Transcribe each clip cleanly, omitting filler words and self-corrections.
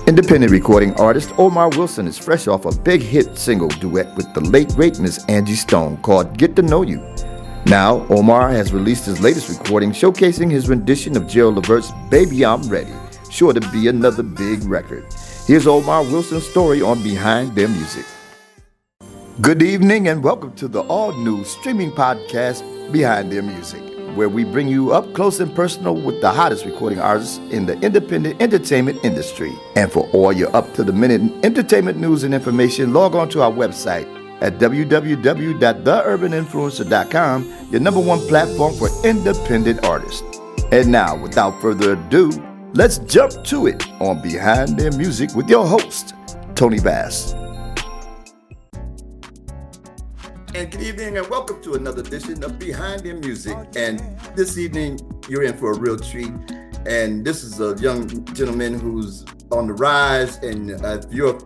Independent recording artist Omar Wilson is fresh off a big hit single duet with the late great Miss Angie Stone called Get to Know You. Now, Omar has released his latest recording showcasing his rendition of Gerald Levert's Baby I'm Ready, sure to be another big record. Here's Omar Wilson's story on Behind Their Music. Good evening and welcome to the all-new streaming podcast Behind Their Music, where we bring you up close and personal with the hottest recording artists in the independent entertainment industry. And for all your up-to-the-minute entertainment news and information, log on to our website at www.theurbaninfluencer.com, your number one platform for independent artists. And now, without further ado, let's jump to it on Behind Their Music with your host, Tony Bass. And good evening and welcome to another edition of Behind Their Music. And this evening, you're in for a real treat. And this is a young gentleman who's on the rise. And if you're a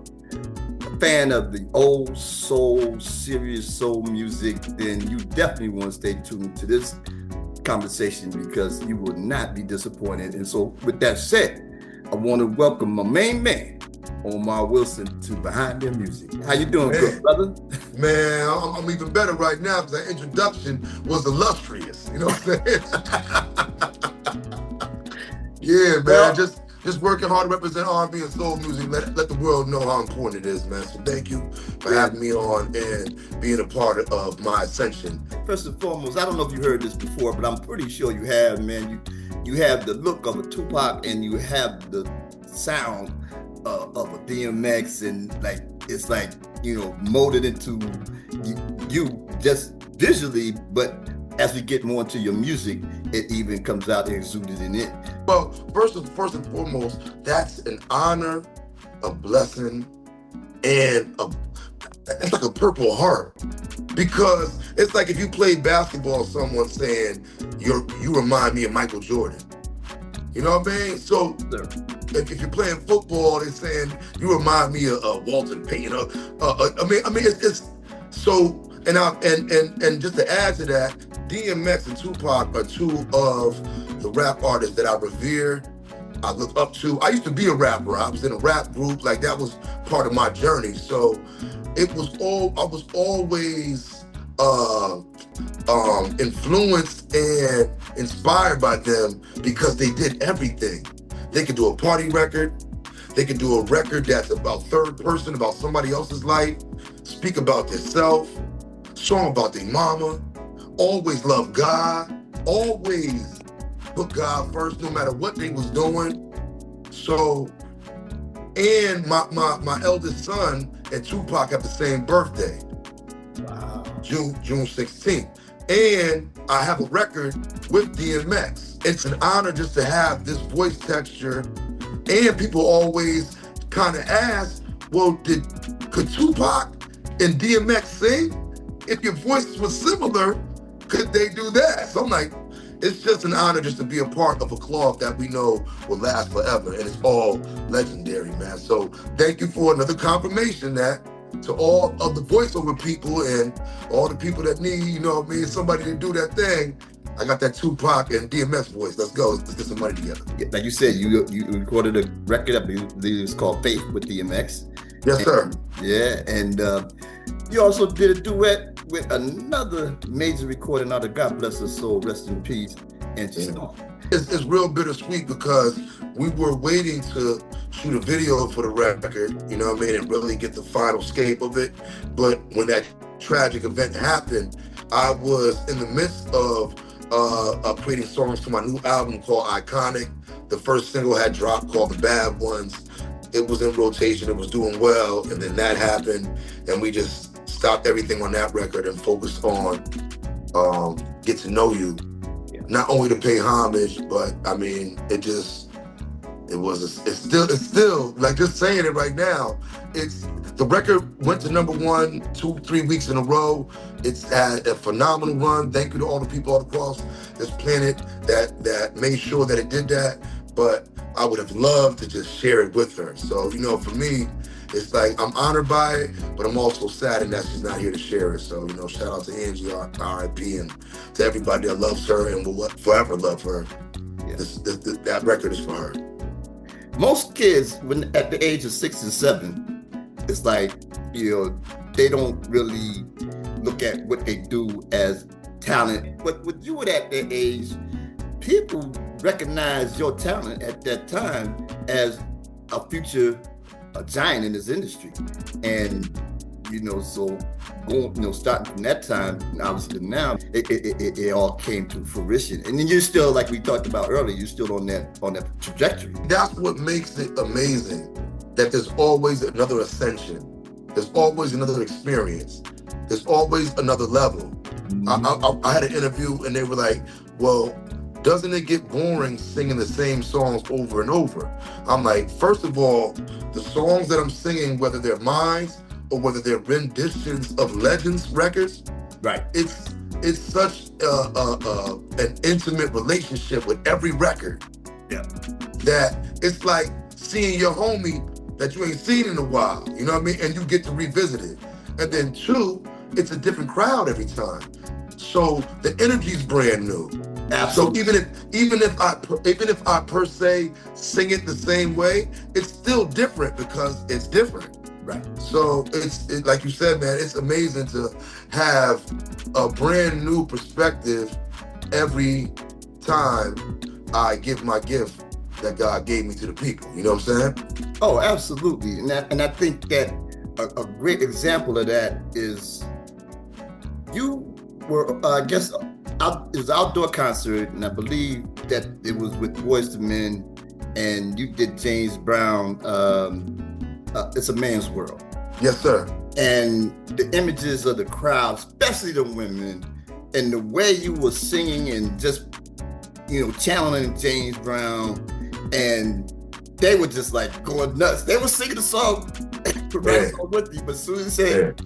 fan of the old soul, serious soul music, then you definitely want to stay tuned to this conversation because you will not be disappointed. And so with that said, I want to welcome my main man, Omar Wilson, to Behind Their Music. How you doing, good brother? Man, I'm even better right now because that introduction was illustrious. You know what I'm saying? Yeah, man. Well, just working hard to represent R&B and soul music. Let the world know how important it is, man. So thank you for having me on and being a part of my ascension. First and foremost, I don't know if you heard this before, but I'm pretty sure you have, man. You have the look of a Tupac and you have the sound of a DMX, and it's molded into you just visually, but as we get more into your music, it even comes out exuded in it. Well, first and foremost, that's an honor, a blessing, and it's like a Purple Heart, because it's like if you played basketball, someone saying you remind me of Michael Jordan. You know what I mean? So if you're playing football, they're saying you remind me of Walter Payton. It's so. And just to add to that, DMX and Tupac are two of the rap artists that I revere, I look up to. I used to be a rapper. I was in a rap group. Like, that was part of my journey. So I was always influenced and inspired by them because they did everything. They could do a party record. They could do a record that's about third person, about somebody else's life, speak about themselves, song about their mama, always love God, always put God first no matter what they was doing. So, and my eldest son and Tupac have the same birthday. Wow. June 16th. And I have a record with DMX. It's an honor just to have this voice texture. And people always kind of ask, well, could Tupac and DMX sing? If your voices were similar, could they do that? So I'm like, it's just an honor just to be a part of a cloth that we know will last forever. And it's all legendary, man. So thank you for another confirmation that to all of the voiceover people and all the people that need, somebody to do that thing. I got that Tupac and DMX voice. Let's go. Let's get some money together. Like you said, you recorded a record, I believe it's called Faith with DMX. Yes, sir. Yeah, and you also did a duet with another major recording artist, God bless her soul, rest in peace, Angie Stone. It's real bittersweet because we were waiting to shoot a video for the record, and really get the final scape of it. But when that tragic event happened, I was in the midst of creating songs for my new album called Iconic. The first single had dropped called The Bad Ones. It was in rotation, it was doing well, and then that happened, and we just stopped everything on that record and focused on Get to Know You. Yeah. Not only to pay homage, but it's still like, just saying it right now, the record went to number 1 2-3 weeks in a row. It's had a phenomenal run. Thank you to all the people all across this planet that made sure that it did that. But I would have loved to just share it with her. So, for me, it's like I'm honored by it, but I'm also saddened that she's not here to share it. So, shout out to Angie, R.I.P., and to everybody that loves her and will forever love her. Yeah. That record is for her. most kids, when at the age of 6 and 7, it's like, they don't really look at what they do as talent. But when you were at that age, people recognize your talent at that time as a future giant in this industry. And so going, starting from that time, obviously now, it all came to fruition. And then you're still, like we talked about earlier, you're still on that trajectory. That's what makes it amazing, that there's always another ascension. There's always another experience. There's always another level. Mm-hmm. I had an interview and they were like, well, doesn't it get boring singing the same songs over and over? I'm like, first of all, the songs that I'm singing, whether they're mine or whether they're renditions of Legends records, right? It's such an intimate relationship with every record. Yeah. That it's like seeing your homie that you ain't seen in a while, you know what I mean? And you get to revisit it. And then 2, it's a different crowd every time. So the energy's brand new. Absolutely. So even if I per se sing it the same way, it's still different because it's different. Right. So it's like you said, man, it's amazing to have a brand new perspective every time I give my gift that God gave me to the people. You know what I'm saying? Oh, absolutely. And I think that a great example of that is you were, I guess, it was an outdoor concert, and I believe that it was with Boyz II Men, and you did James Brown, It's a Man's World. Yes, sir. And the images of the crowd, especially the women, and the way you were singing and just, channeling James Brown, and they were just like going nuts. They were singing the song with you, but as soon as you said,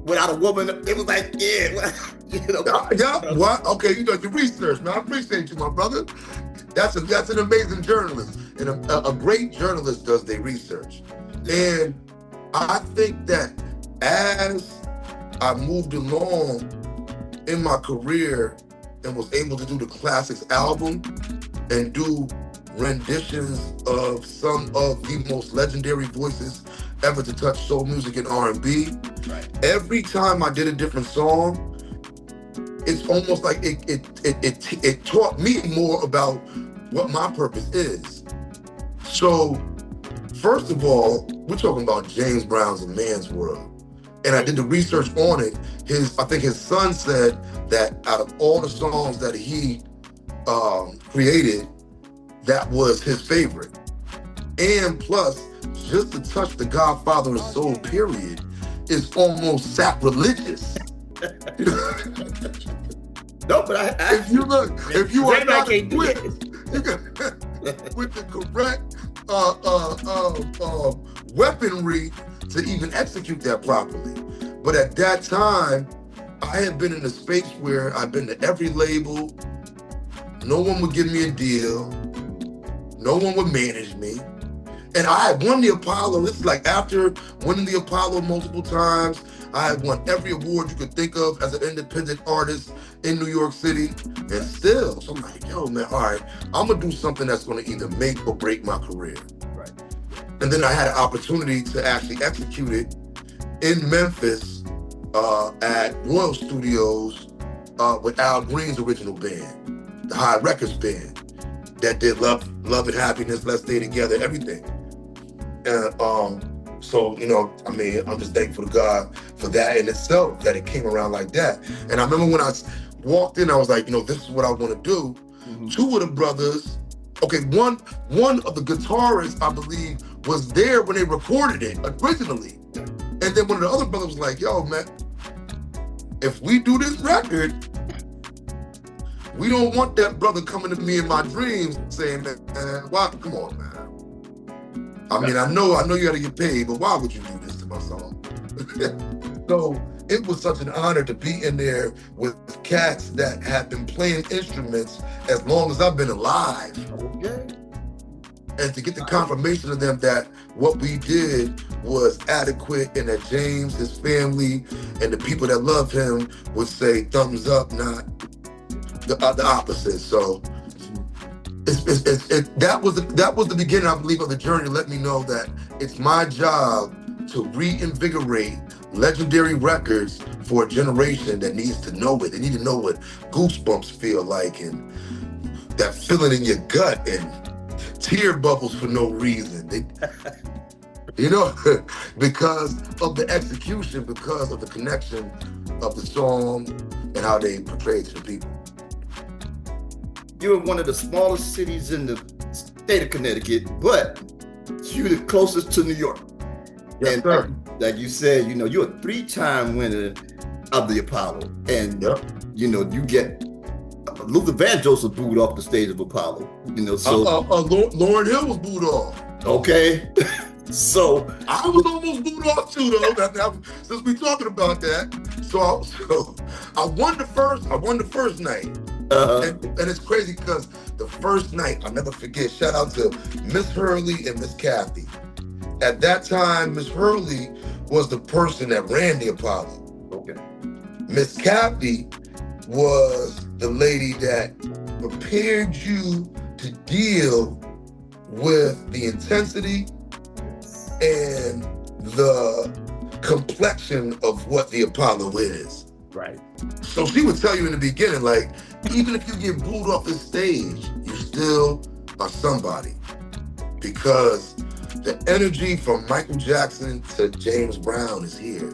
without a woman, they was like, yeah. Yeah, what? Okay, you got your research, man. I appreciate you, my brother. That's an amazing journalist. And a great journalist does their research. And I think that as I moved along in my career and was able to do the Classics album and do renditions of some of the most legendary voices ever to touch soul music and R&B, right. Every time I did a different song, it's almost like it taught me more about what my purpose is. So, first of all, we're talking about James Brown's A Man's World. And I did the research on it. I think his son said that out of all the songs that he created, that was his favorite. And plus, just to touch the Godfather of Soul, period, is almost sacrilegious. No, but if you are not equipped with the correct weaponry to even execute that properly. But at that time, I had been in a space where I've been to every label. No one would give me a deal. No one would manage me. And I had won the Apollo. This is like after winning the Apollo multiple times. I had won every award you could think of as an independent artist in New York City. And still, so I'm like, yo, man, all right, I'm going to do something that's going to either make or break my career. Right. And then I had an opportunity to actually execute it in Memphis at Royal Studios with Al Green's original band, the High Records band, that did Love and Happiness, Let's Stay Together, everything. And so, I'm just thankful to God for that in itself, that it came around like that. And I remember when I walked in, I was like, this is what I want to do. Mm-hmm. Two of the brothers, one of the guitarists, I believe, was there when they recorded it originally. And then one of the other brothers was like, yo, man, if we do this record, we don't want that brother coming to me in my dreams saying, man, why? Come on, man. I mean, I know you gotta get paid, but why would you do this to my song? So it was such an honor to be in there with cats that have been playing instruments as long as I've been alive. Okay. And to get the confirmation of them that what we did was adequate and that James, his family, and the people that love him would say thumbs up, not the opposite. So that was the beginning, I believe, of the journey to let me know that it's my job to reinvigorate legendary records for a generation that needs to know it. They need to know what goosebumps feel like, and that feeling in your gut, and tear bubbles for no reason. You know, because of the execution, because of the connection of the song and how they portray it to the people. You're in one of the smallest cities in the state of Connecticut, but you're the closest to New York. Yes, and sir. like you said, you're a 3-time winner of the Apollo. And, you get Luther Vandross was booed off the stage of Apollo. So Lauryn Hill was booed off. Okay. So I was almost booed off too, though. Since we talking about that, so I won the first night, and it's crazy because the first night I'll never forget. Shout out to Miss Hurley and Miss Kathy. At that time, Miss Hurley was the person that ran the Apollo. Okay. Miss Kathy was the lady that prepared you to deal with the intensity and the complexion of what the Apollo is. Right. So she would tell you in the beginning, like, even if you get booed off the stage, you still are somebody. Because the energy from Michael Jackson to James Brown is here.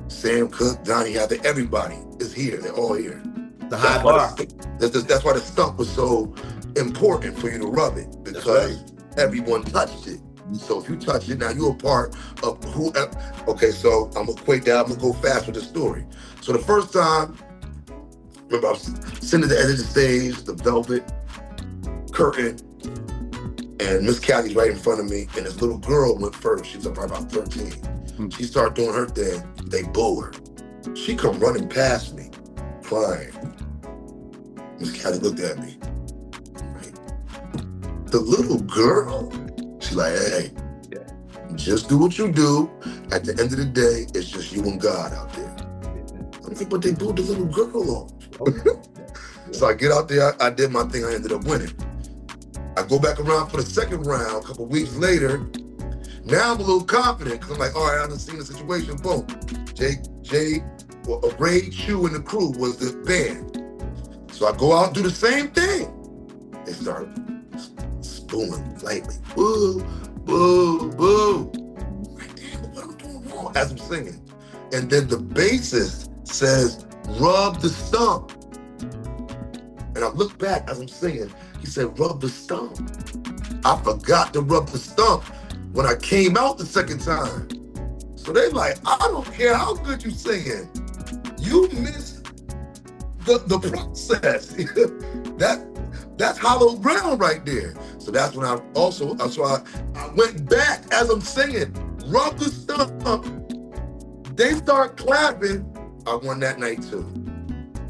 Sam Cooke, Donny Hathaway, everybody is here. They're all here. The high bar. That's why the stump was so important for you to rub it, because everyone touched it. So if you touch it, now you're a part of who. Okay, so I'm gonna equate that. I'm gonna go fast with the story. So the first time, remember I was sitting at the edge of the stage, the velvet curtain, and Miss Kathy's right in front of me, and this little girl went first. She was probably about 13. She started doing her thing. They boo her. She come running past me, crying. Miss Kathy looked at me. Right. The little girl. She's like, hey, just do what you do. At the end of the day, it's just you and God out there. I'm like, but they booed the little girl off. So I get out there, I did my thing, I ended up winning. I go back around for the second round a couple weeks later. Now I'm a little confident because I'm like, all right, I done seen the situation, boom. Ray Chu and the crew was the band. So I go out and do the same thing. They start booing lightly. Boo, boo, boo. Like, damn, what am I doing wrong? As I'm singing. And then the bassist says, rub the stump. And I look back as I'm singing, he said, rub the stump. I forgot to rub the stump when I came out the second time. So they like, I don't care how good you singing. You missed the process. That's hollow ground right there. So that's when I went back as I'm singing, rub the stump. They start clapping. I won that night too.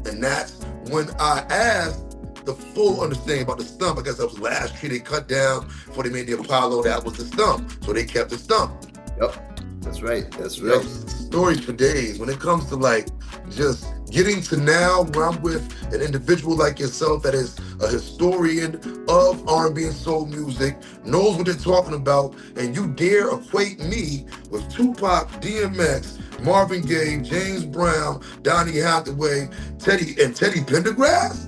And that's when I asked the full understanding about the stump. I guess that was the last tree they cut down before they made the Apollo. That was the stump. So they kept the stump. Yep. That's right. That's right. Stories for days. When it comes to like just getting to now where I'm with an individual like yourself that is a historian of R&B and soul music, knows what they're talking about, and you dare equate me with Tupac, DMX, Marvin Gaye, James Brown, Donny Hathaway, Teddy Pendergrass?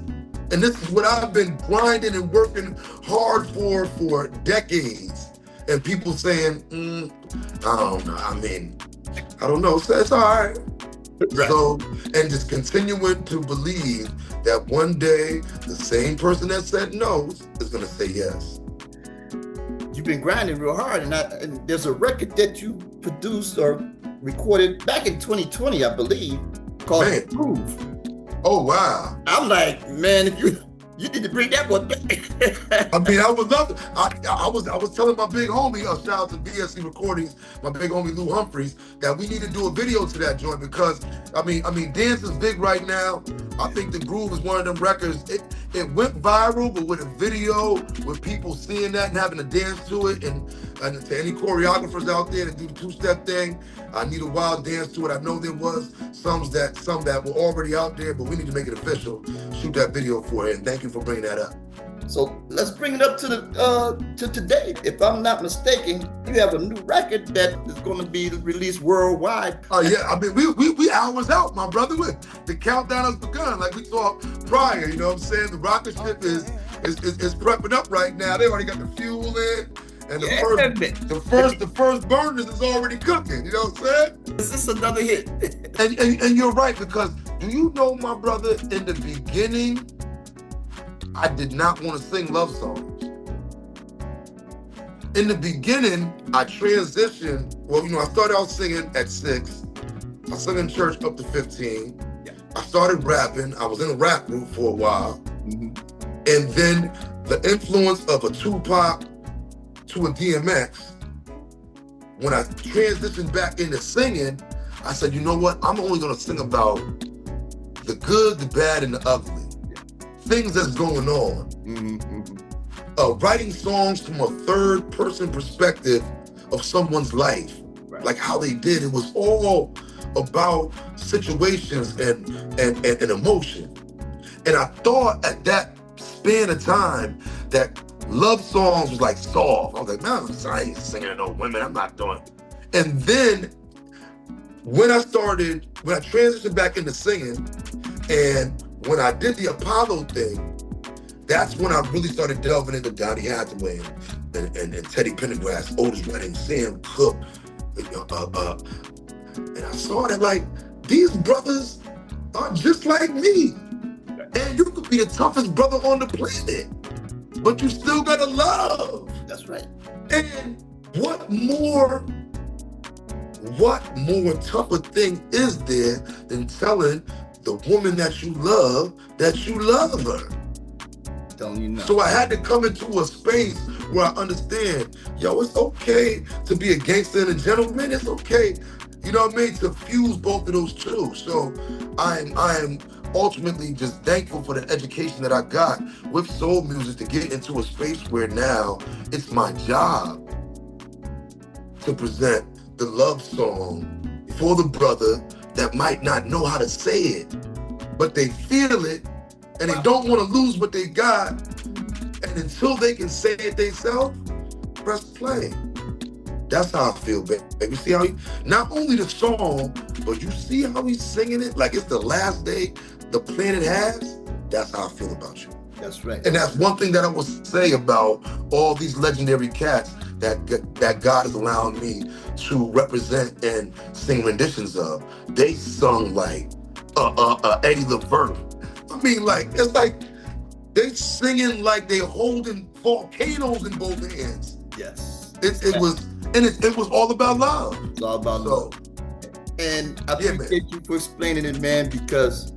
And this is what I've been grinding and working hard for decades. And people saying, I don't know. I mean, I don't know. So it's all right. Right. So, and just continuing to believe that one day the same person that said no is going to say yes. You've been grinding real hard, and there's a record that you produced or recorded back in 2020, I believe, called Proof. Oh, wow. I'm like, man, if you need to bring that one back. I mean, I would love it. I was telling my big homie, shout out to BSC Recordings, my big homie Lou Humphreys, that we need to do a video to that joint because, I mean, dance is big right now. I think The Groove is one of them records. It went viral, but with a video, with people seeing that and having to dance to it, and to any choreographers out there that do the two-step thing, I need a wild dance to it. I know there was some that were already out there, but we need to make it official. Shoot that video for it, and thank you for bringing that up. So let's bring it up to to today. If I'm not mistaken, you have a new record that is going to be released worldwide. Oh yeah, I mean we hours out, my brother. The countdown has begun. Like we talked prior, you know what I'm saying? The rocket ship is prepping up right now. They already got the fuel in, and the first burners is already cooking. You know what I'm saying? Is this another hit? and you're right, because do you know, my brother, in the beginning, I did not want to sing love songs. In the beginning, I transitioned. Well, you know, I started out singing at 6. I sang in church up to 15. Yeah. I started rapping. I was in a rap group for a while. Mm-hmm. And then the influence of a Tupac to a DMX, when I transitioned back into singing, I said, you know what? I'm only going to sing about the good, the bad, and the ugly. Things that's going on. Mm-hmm. Writing songs from a third-person perspective of someone's life, right. Like how they did. It was all about situations and emotion. And I thought at that span of time that love songs was like soft. I was like, man, I ain't singing to no women. I'm not doing it. And then when I transitioned back into singing, and when I did the Apollo thing, that's when I really started delving into Donny Hathaway and Teddy Pendergrass, Otis Redding, Sam Cooke. And I saw that, like, these brothers are just like me. And you could be the toughest brother on the planet, but you still gotta love. That's right. And what more tougher thing is there than telling the woman that you love her? Don't you know? So I had to come into a space where I understand, yo, it's okay to be a gangster and a gentleman. It's okay, you know what I mean, to fuse both of those two. So I am ultimately just thankful for the education that I got with soul music to get into a space where now it's my job to present the love song for the brother that might not know how to say it, but they feel it and they don't want to lose what they got. And until they can say it themselves, press play. That's how I feel, baby. You see how not only the song, but you see how he's singing it like it's the last day the planet has? That's how I feel about you. That's right. And that's one thing that I will say about all these legendary cats that God is allowing me to represent and sing renditions of. They sung like Eddie Levert. I mean, like, it's like they singing like they holding volcanoes in both hands. Yes. It was all about love. It's all about love. And I appreciate you for explaining it, man, because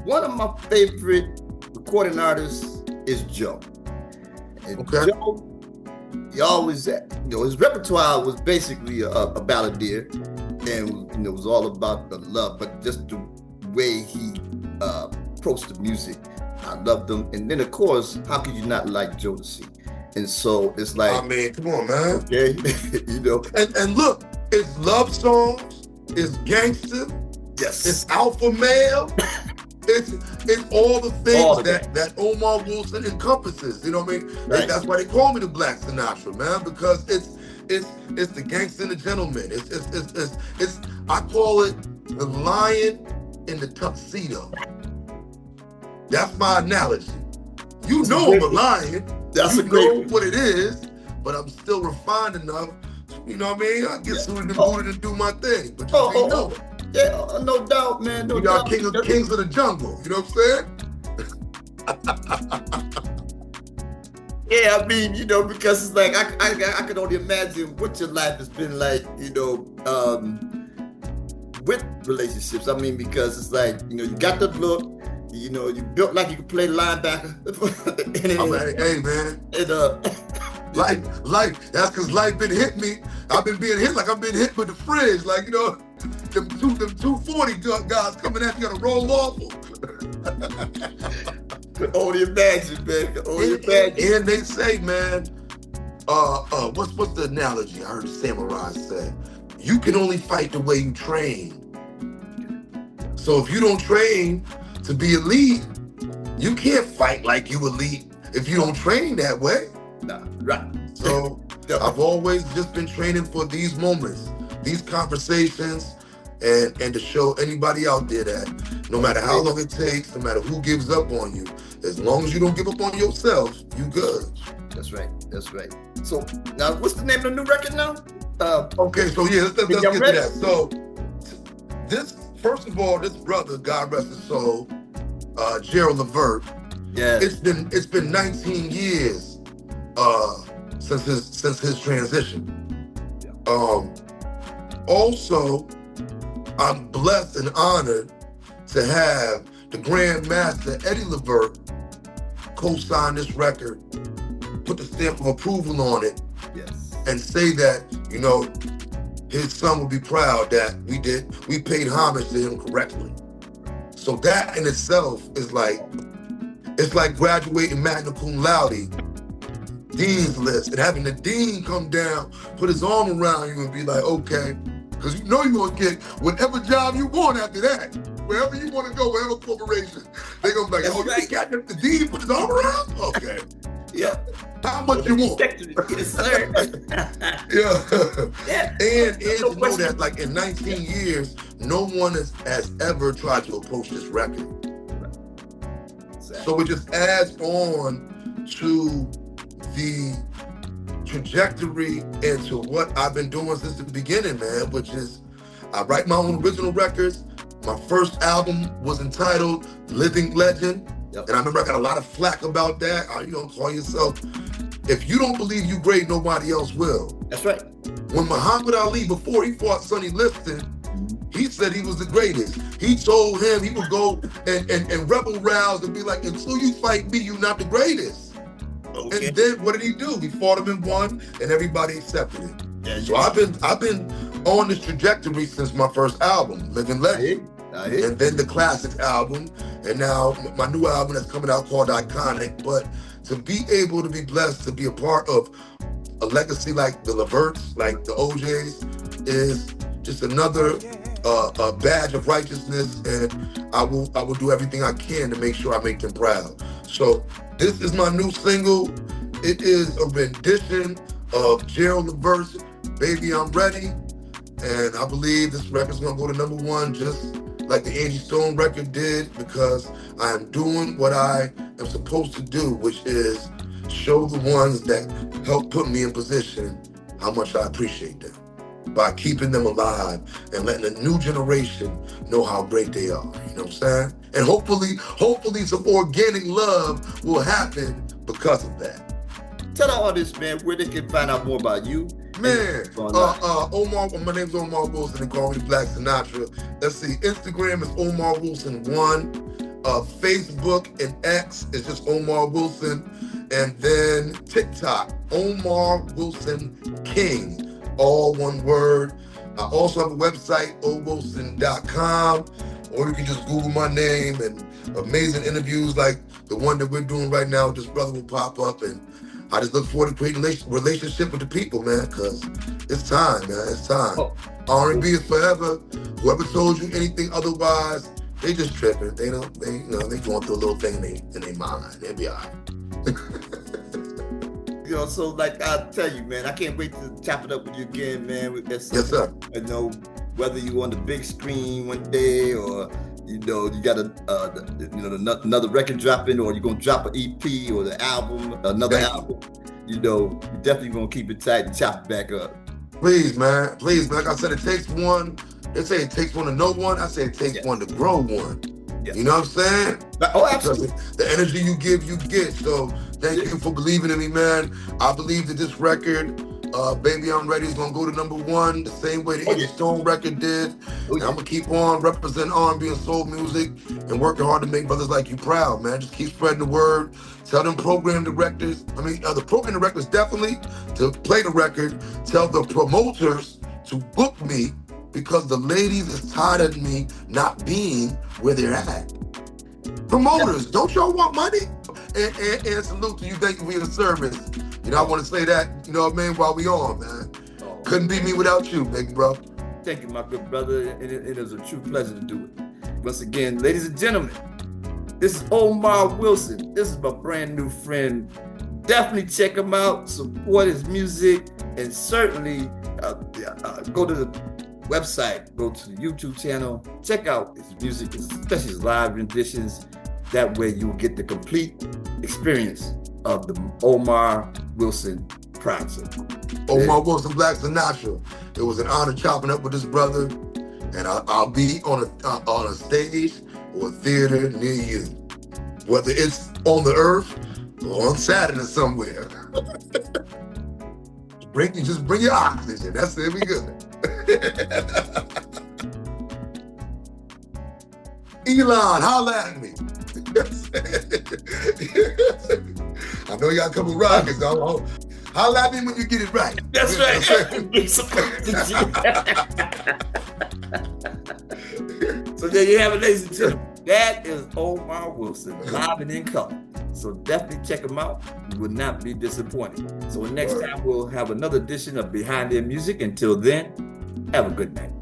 one of my favorite recording artists is Joe. And Joe, he always, his repertoire was basically a balladeer, and it was all about the love, but just the way he approached the music, I loved him. And then, of course, how could you not like Jodeci? And so it's like, I mean, come on, man. Okay, And look, it's love songs, it's gangster, yes, it's alpha male. It's all the things that Omar Wilson encompasses. You know what I mean? Right. That's why they call me the Black Sinatra, man, because it's the gangster and the gentleman. It's I call it the lion in the tuxedo. That's my analogy. You know I'm a lion. That's you know what it is, but I'm still refined enough. You know what I mean? I get suited and booted and do my thing. But you know. Yeah, no doubt, man. No we doubt. Kings of the jungle. You know what I'm saying? Yeah, I mean, because it's like I can only imagine what your life has been like, with relationships. I mean, because it's like, you got the look, you built like you could play linebacker. Hey, man. And life. That's because life been hit me. I've been being hit like I've been hit with the fridge. Like, them 240 guys coming at you, gotta roll off them. Could only imagine, man. Could only imagine. And they say, man, what's the analogy I heard samurai say? You can only fight the way you train. So if you don't train to be elite, you can't fight like you elite if you don't train that way. Nah, right. So I've always just been training for these moments, these conversations, and to show anybody out there that no matter how long it takes, no matter who gives up on you, as long as you don't give up on yourself, you good. That's right. That's right. So now, what's the name of the new record now? Okay, so yeah, let's get to that. So this, first of all, this brother, God rest his soul, Gerald Levert. Yeah. It's been 19 years since his transition. Yeah. Also, I'm blessed and honored to have the Grand Master Eddie Levert co-sign this record, put the stamp of approval on it, Yes. and say that, you know, his son will be proud that we paid homage to him correctly. So that in itself is like, it's like graduating magna cum laude, dean's list, and having the dean come down, put his arm around you and be like, okay, because you know you're gonna get whatever job you want after that. Wherever you want to go, whatever corporation, they're gonna be like, oh, you got the dean put his arm around? Okay. Yeah. How much you want? Yes, sir. Yeah. And to know that, like, in 19 years, no one has ever tried to approach this record. Exactly. So it just adds on to the trajectory and to what I've been doing since the beginning, man, which is I write my own original records. My first album was entitled Living Legend. Yep. And I remember I got a lot of flack about that. Oh, you don't call yourself. If you don't believe you great, nobody else will. That's right. When Muhammad Ali, before he fought Sonny Liston, he said he was the greatest. He told him he would go and rebel rouse and be like, until you fight me, you're not the greatest. Okay. And then what did he do? He fought him and won, and everybody accepted it. Yeah, so I've been on this trajectory since my first album, Living Legend. And then the classic album, and now my new album that's coming out called Iconic. But to be able to be blessed to be a part of a legacy like the Leverts, like the OJs, is just another badge of righteousness, and I will do everything I can to make sure I make them proud. So this is my new single. It is a rendition of Gerald Levert's Baby I'm Ready, and I believe this record's gonna go to #1 just like the Angie Stone record did, because I am doing what I am supposed to do, which is show the ones that help put me in position how much I appreciate them by keeping them alive and letting the new generation know how great they are. You know what I'm saying? And hopefully some organic love will happen because of that. Tell the audience, man, where they can find out more about you. Man, Omar, my name's Omar Wilson, they call me Black Sinatra. Let's see, Instagram is Omar Wilson 1. Facebook and X is just Omar Wilson. And then TikTok, Omar Wilson King, all one word. I also have a website, owilson.com, or you can just Google my name, and amazing interviews like the one that we're doing right now with this brother will pop up, and I just look forward to creating a relationship with the people, man, because it's time, man. It's time. R&B is forever. Whoever told you anything otherwise, they just tripping. They going through a little thing in their mind. They'll be all right. You know, so like I tell you, man, I can't wait to chop it up with you again, man. Yes, sir. You know, whether you on the big screen one day, or you know, you got another record dropping, or you're gonna drop an EP or the album, another album. You know, you're definitely gonna keep it tight and chop it back up. Please, man. Please, man. Like I said, it takes one. They say it takes one to know one. I say it takes one to grow one. Yeah. You know what I'm saying? Oh, absolutely. Because the energy you give, you get. So thank you for believing in me, man. I believe that this record, Baby I'm Ready, is gonna go to #1 the same way the Angie Stone record did. And I'm gonna keep on representing R&B and soul music and working hard to make brothers like you proud, man. Just keep spreading the word. Tell them program directors, the program directors definitely to play the record. Tell the promoters to book me, because the ladies is tired of me not being where they're at. Promoters, don't y'all want money? And salute to you. Thank you for your service. You know, I want to say that, you know what I mean, while we on, man. Couldn't be me without you, big bro. Thank you, my good brother. It is a true pleasure to do it. Once again, ladies and gentlemen, This is Omar Wilson. This is my brand new friend. Definitely check him out, support his music, and certainly go to the website, go to the YouTube channel, check out his music, especially his live renditions. That way you will get the complete experience of the Omar Wilson project. Omar Wilson, Black Sinatra. It was an honor chopping up with this brother, and I'll be on a stage or a theater near you, whether it's on the earth or on Saturn or somewhere. Just bring your oxygen. That's it. We good. Elon, holla at me. I know y'all come with rockets. Holla at me when you get it right. That's right. So there you have it, ladies and gentlemen. That is Omar Wilson, live and in color. So definitely check him out. You will not be disappointed. So next time we'll have another edition of Behind Their Music. Until then, have a good night.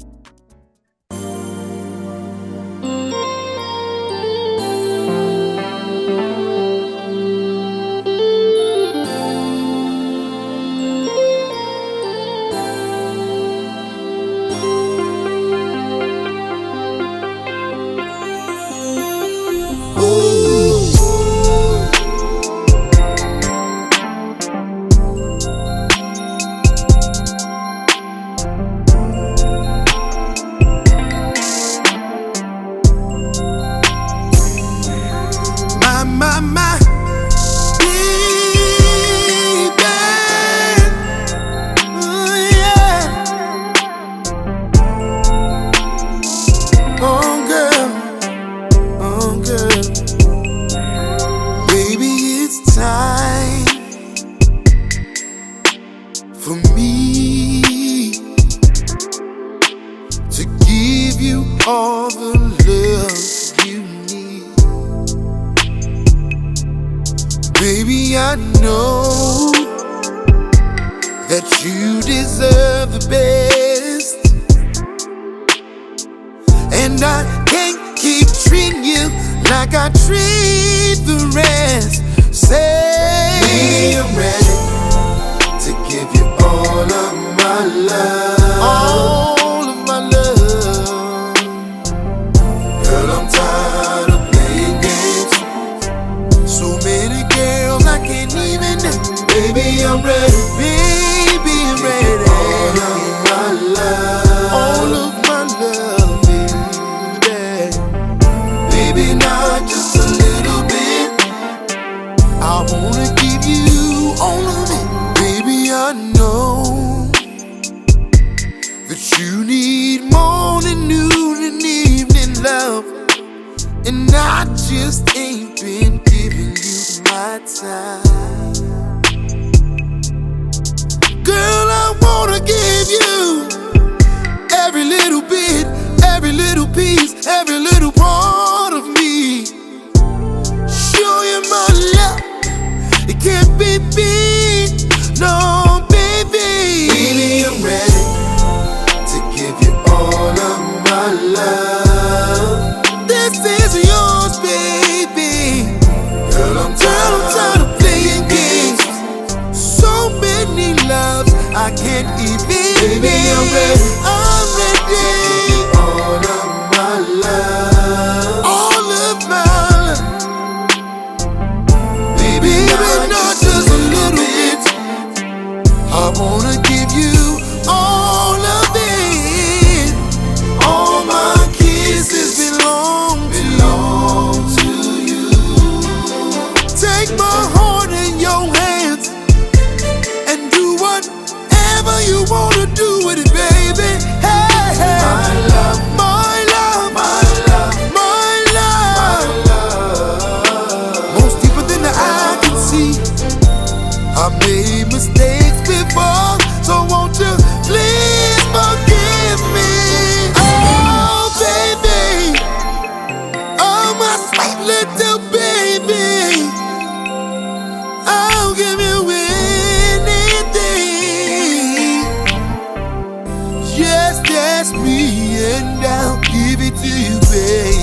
Me and I'll give it to you, baby.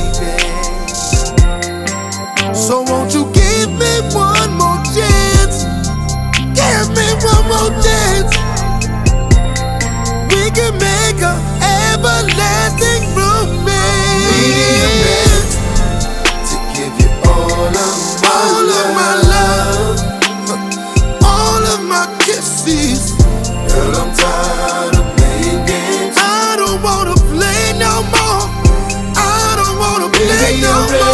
no more.